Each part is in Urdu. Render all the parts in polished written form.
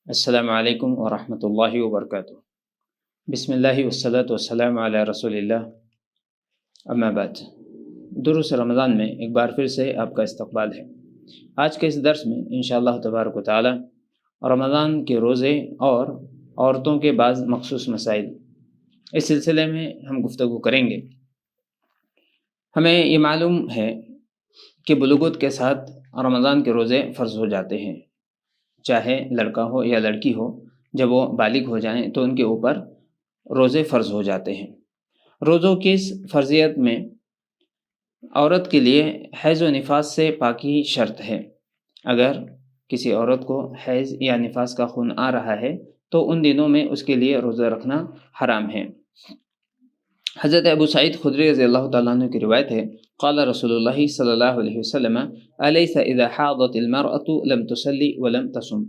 السلام علیکم ورحمۃ اللہ وبرکاتہ۔ بسم اللہ والصلاۃ والسلام علی رسول اللہ، اما بعد۔ دروس رمضان میں ایک بار پھر سے آپ کا استقبال ہے۔ آج کے اس درس میں انشاءاللہ تبارک و تعالی رمضان کے روزے اور عورتوں کے بعض مخصوص مسائل، اس سلسلے میں ہم گفتگو کریں گے۔ ہمیں یہ معلوم ہے کہ بلوغت کے ساتھ رمضان کے روزے فرض ہو جاتے ہیں، چاہے لڑکا ہو یا لڑکی ہو، جب وہ بالغ ہو جائیں تو ان کے اوپر روزے فرض ہو جاتے ہیں۔ روزوں کی اس فرضیت میں عورت کے لیے حیض و نفاس سے پاکی شرط ہے۔ اگر کسی عورت کو حیض یا نفاس کا خون آ رہا ہے تو ان دنوں میں اس کے لیے روزہ رکھنا حرام ہے۔ حضرت ابو سعید خدری رضی اللہ تعالیٰ عنہ کی روایت ہے، قال رسول اللہ صلی اللہ علیہ وسلم الیس اذا حاضت المرأة لم تصلی ولم تصم،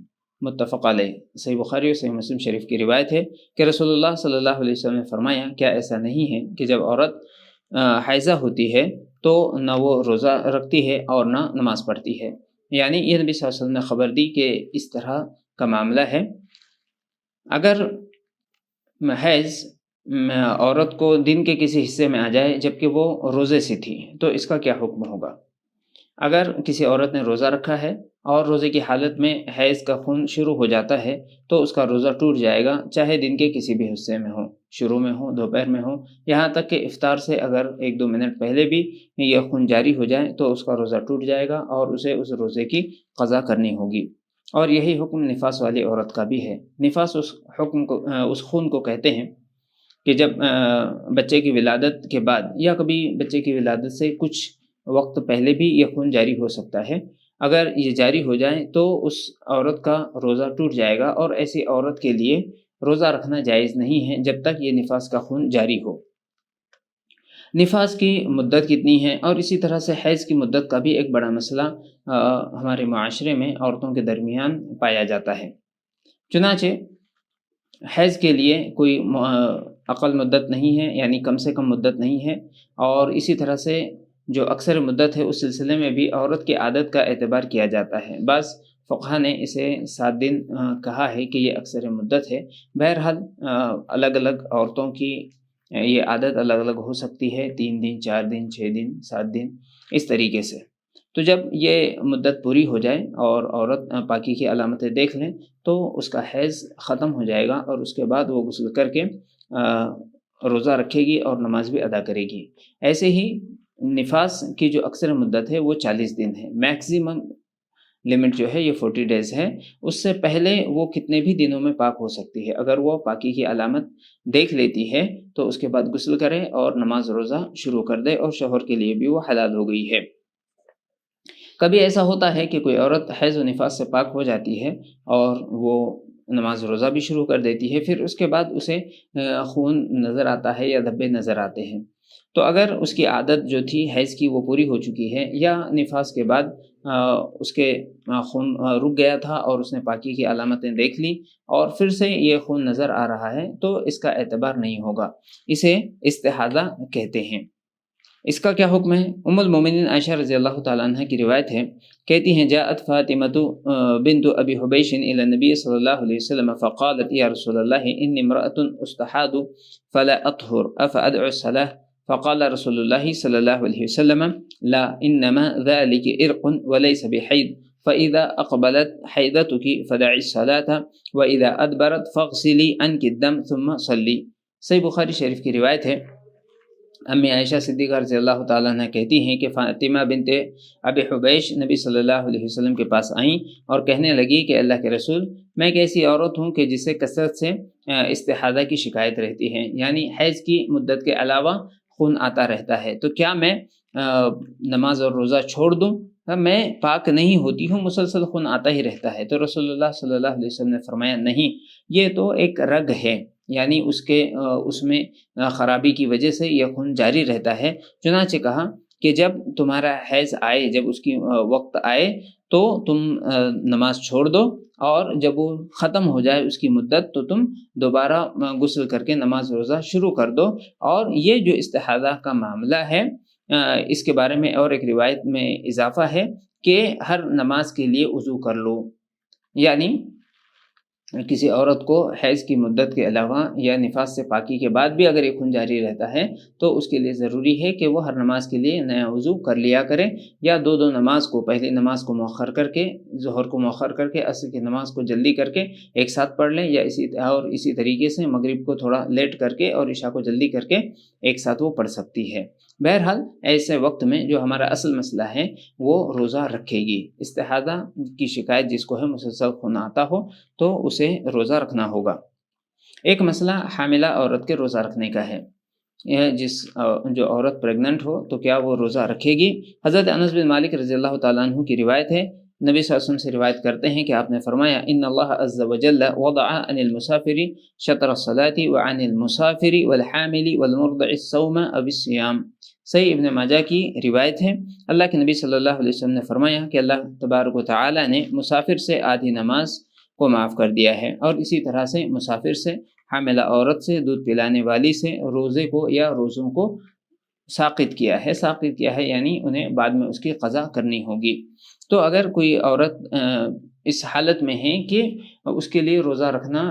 متفق علیہ۔ صحیح بخاری اور صحیح مسلم شریف کی روایت ہے کہ رسول اللہ صلی اللہ علیہ وسلم نے فرمایا، کیا ایسا نہیں ہے کہ جب عورت حیضہ ہوتی ہے تو نہ وہ روزہ رکھتی ہے اور نہ نماز پڑھتی ہے؟ یعنی یہ نبی صلی اللہ علیہ وسلم نے خبر دی کہ اس طرح کا معاملہ ہے۔ اگر حیض عورت کو دن کے کسی حصے میں آ جائے جبکہ وہ روزے سے تھی تو اس کا کیا حکم ہوگا؟ اگر کسی عورت نے روزہ رکھا ہے اور روزے کی حالت میں حیض کا خون شروع ہو جاتا ہے تو اس کا روزہ ٹوٹ جائے گا، چاہے دن کے کسی بھی حصے میں ہو، شروع میں ہو، دوپہر میں ہو، یہاں تک کہ افطار سے اگر 1-2 منٹ پہلے بھی یہ خون جاری ہو جائے تو اس کا روزہ ٹوٹ جائے گا اور اسے اس روزے کی قضا کرنی ہوگی۔ اور یہی حکم نفاس والی عورت کا بھی ہے۔ نفاس اس خون کو کہتے ہیں کہ جب بچے کی ولادت کے بعد یا کبھی بچے کی ولادت سے کچھ وقت پہلے بھی یہ خون جاری ہو سکتا ہے۔ اگر یہ جاری ہو جائے تو اس عورت کا روزہ ٹوٹ جائے گا اور ایسی عورت کے لیے روزہ رکھنا جائز نہیں ہے جب تک یہ نفاس کا خون جاری ہو۔ نفاس کی مدت کتنی ہے اور اسی طرح سے حیض کی مدت کا بھی ایک بڑا مسئلہ ہمارے معاشرے میں عورتوں کے درمیان پایا جاتا ہے۔ چنانچہ حیض کے لیے کوئی اقل مدت نہیں ہے، یعنی کم سے کم مدت نہیں ہے، اور اسی طرح سے جو اکثر مدت ہے اس سلسلے میں بھی عورت کی عادت کا اعتبار کیا جاتا ہے۔ بعض فقہا نے اسے 7 دن کہا ہے کہ یہ اکثر مدت ہے۔ بہرحال الگ الگ عورتوں کی یہ عادت الگ الگ ہو سکتی ہے، 3 دن، 4 دن، 6 دن، 7 دن، اس طریقے سے۔ تو جب یہ مدت پوری ہو جائے اور عورت پاکی کی علامتیں دیکھ لیں تو اس کا حیض ختم ہو جائے گا اور اس کے بعد وہ غسل کر کے روزہ رکھے گی اور نماز بھی ادا کرے گی۔ ایسے ہی نفاس کی جو اکثر مدت ہے وہ 40 دن ہے، میکسیمم لمٹ جو ہے یہ 40 ڈیز ہے۔ اس سے پہلے وہ کتنے بھی دنوں میں پاک ہو سکتی ہے۔ اگر وہ پاکی کی علامت دیکھ لیتی ہے تو اس کے بعد غسل کرے اور نماز روزہ شروع کر دے اور شوہر کے لیے بھی وہ حلال ہو گئی ہے۔ کبھی ایسا ہوتا ہے کہ کوئی عورت حیض و نفاس سے پاک ہو جاتی ہے اور وہ نماز روزہ بھی شروع کر دیتی ہے، پھر اس کے بعد اسے خون نظر آتا ہے یا دھبے نظر آتے ہیں، تو اگر اس کی عادت جو تھی حیض کی وہ پوری ہو چکی ہے یا نفاس کے بعد اس کے خون رک گیا تھا اور اس نے پاکی کی علامتیں دیکھ لی اور پھر سے یہ خون نظر آ رہا ہے تو اس کا اعتبار نہیں ہوگا، اسے استحاضہ کہتے ہیں۔ اس کا کیا حکم ہے؟ ام المومنین عائشہ رضی اللہ تعالیٰ عنہ کی روایت ہے، کہتی ہیں جاءت فاطمۃ بنت ابی حبیش الی النبی صلی اللہ علیہ وسلم فقالت یا رسول اللہ انی امرأة استحاض فلا اطہر افادع الصلاة فقال رسول اللہ صلی اللہ علیہ وسلم لا انما ذلك عرق وليس بحیض فاذا اقبلت حیضتك فدعی الصلاة واذا ادبرت فاغسلی عنك الدم ثم صلی۔ صحیح بخاری شریف کی روایت ہے۔ امی عائشہ صدیقہ رضی اللہ تعالیٰ عنہ کہتی ہیں کہ فاطمہ بنت ابی حبیش نبی صلی اللہ علیہ وسلم کے پاس آئیں اور کہنے لگی کہ اللہ کے رسول، میں ایک ایسی عورت ہوں کہ جسے کثرت سے استحاضہ کی شکایت رہتی ہے، یعنی حیض کی مدت کے علاوہ خون آتا رہتا ہے، تو کیا میں نماز اور روزہ چھوڑ دوں؟ میں پاک نہیں ہوتی ہوں، مسلسل خون آتا ہی رہتا ہے۔ تو رسول اللہ صلی اللہ علیہ وسلم نے فرمایا نہیں، یہ تو ایک رگ ہے، یعنی اس میں خرابی کی وجہ سے یہ خون جاری رہتا ہے۔ چنانچہ کہا کہ جب تمہارا حیض آئے، جب اس کی وقت آئے تو تم نماز چھوڑ دو، اور جب وہ ختم ہو جائے اس کی مدت تو تم دوبارہ غسل کر کے نماز روزہ شروع کر دو۔ اور یہ جو استحاضہ کا معاملہ ہے اس کے بارے میں اور ایک روایت میں اضافہ ہے کہ ہر نماز کے لیے وضو کر لو، یعنی کسی عورت کو حیض کی مدت کے علاوہ یا نفاس سے پاکی کے بعد بھی اگر یہ خون جاری رہتا ہے تو اس کے لیے ضروری ہے کہ وہ ہر نماز کے لیے نیا وضو کر لیا کرے، یا دو نماز کو، پہلی نماز کو مؤخر کر کے، ظہر کو مؤخر کر کے، عصر کی نماز کو جلدی کر کے ایک ساتھ پڑھ لیں، یا اسی طریقے سے مغرب کو تھوڑا لیٹ کر کے اور عشاء کو جلدی کر کے ایک ساتھ وہ پڑھ سکتی ہے۔ بہرحال ایسے وقت میں جو ہمارا اصل مسئلہ ہے وہ روزہ رکھے گی۔ استحاضہ کی شکایت جس کو ہے، مسلسل خون آتا ہو، تو اسے روزہ رکھنا ہوگا۔ ایک مسئلہ حاملہ عورت کے روزہ رکھنے کا ہے، جو عورت پریگننٹ ہو تو کیا وہ روزہ رکھے گی؟ حضرت انس بن مالک رضی اللہ تعالیٰ عنہ کی روایت ہے، نبی صلی اللہ علیہ وسلم سے روایت کرتے ہیں کہ آپ نے فرمایا، ان اللہ عز وجل وضع عن المسافر شطر الصلاة وعن المسافر والحامل والمرضع الصوم او الصيام۔ صحیح ابن ماجہ کی روایت ہے، اللہ کے نبی صلی اللہ علیہ وسلم نے فرمایا کہ اللہ تبارک و تعالی نے مسافر سے آدھی نماز کو معاف کر دیا ہے، اور اسی طرح سے مسافر سے، حاملہ عورت سے، دودھ پلانے والی سے روزے کو یا روزوں کو ساقط کیا ہے یعنی انہیں بعد میں اس کی قضا کرنی ہوگی۔ تو اگر کوئی عورت اس حالت میں ہے کہ اس کے لیے روزہ رکھنا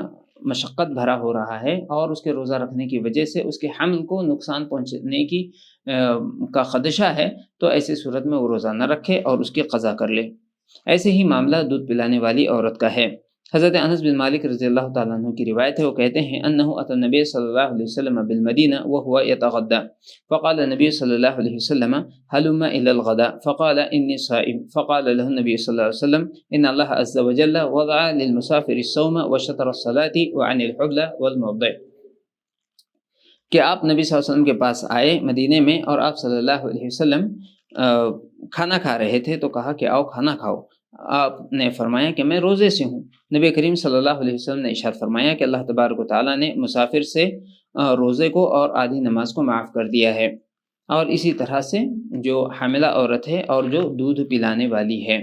مشقت بھرا ہو رہا ہے اور اس کے روزہ رکھنے کی وجہ سے اس کے حمل کو نقصان پہنچنے کا خدشہ ہے، تو ایسی صورت میں وہ روزہ نہ رکھے اور اس کی قضا کر لے۔ ایسے ہی معاملہ دودھ پلانے والی عورت کا ہے۔ حضرت انس بن مالک رضی اللہ تعالیٰ عنہ کی روایت ہے، وہ کہتے ہیں انہ اتی النبی صلی اللہ علیہ وسلم بالمدینہ وهو يتغدى فقال النبی صلی اللہ علیہ وسلم هلم الى الغداء فقال انی صائم فقال له النبی صلی اللہ علیہ وسلم ان اللہ عز وجل وضع للمسافر الصوم وشطر الصلاة وعن الحبل والمرضع، کہ آپ نبی صلی اللہ علیہ وسلم کے پاس آئے مدینے میں اور آپ صلی اللہ علیہ وسلم کھانا کھا رہے تھے، تو کہا کہ آؤ کھانا کھاؤ۔ آپ نے فرمایا کہ میں روزے سے ہوں۔ نبی کریم صلی اللہ علیہ وسلم نے ارشاد فرمایا کہ اللہ تبارک و تعالیٰ نے مسافر سے روزے کو اور آدھی نماز کو معاف کر دیا ہے، اور اسی طرح سے جو حاملہ عورت ہے اور جو دودھ پلانے والی ہے۔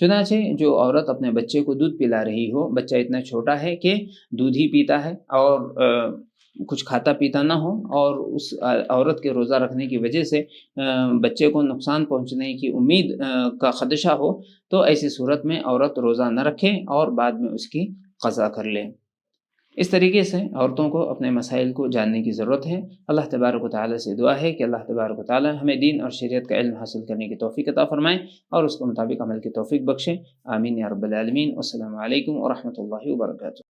چنانچہ جو عورت اپنے بچے کو دودھ پلا رہی ہو، بچہ اتنا چھوٹا ہے کہ دودھ ہی پیتا ہے اور کچھ کھاتا پیتا نہ ہو، اور اس عورت کے روزہ رکھنے کی وجہ سے بچے کو نقصان پہنچنے کی امید کا خدشہ ہو، تو ایسی صورت میں عورت روزہ نہ رکھے اور بعد میں اس کی قضا کر لے۔ اس طریقے سے عورتوں کو اپنے مسائل کو جاننے کی ضرورت ہے۔ اللہ تبارک و تعالیٰ سے دعا ہے کہ اللہ تبارک و تعالیٰ ہمیں دین اور شریعت کا علم حاصل کرنے کی توفیق عطا فرمائے اور اس کے مطابق عمل کی توفیق بخشے۔ آمین یا رب العالمین۔ والسلام علیکم ورحمۃ اللہ وبرکاتہ۔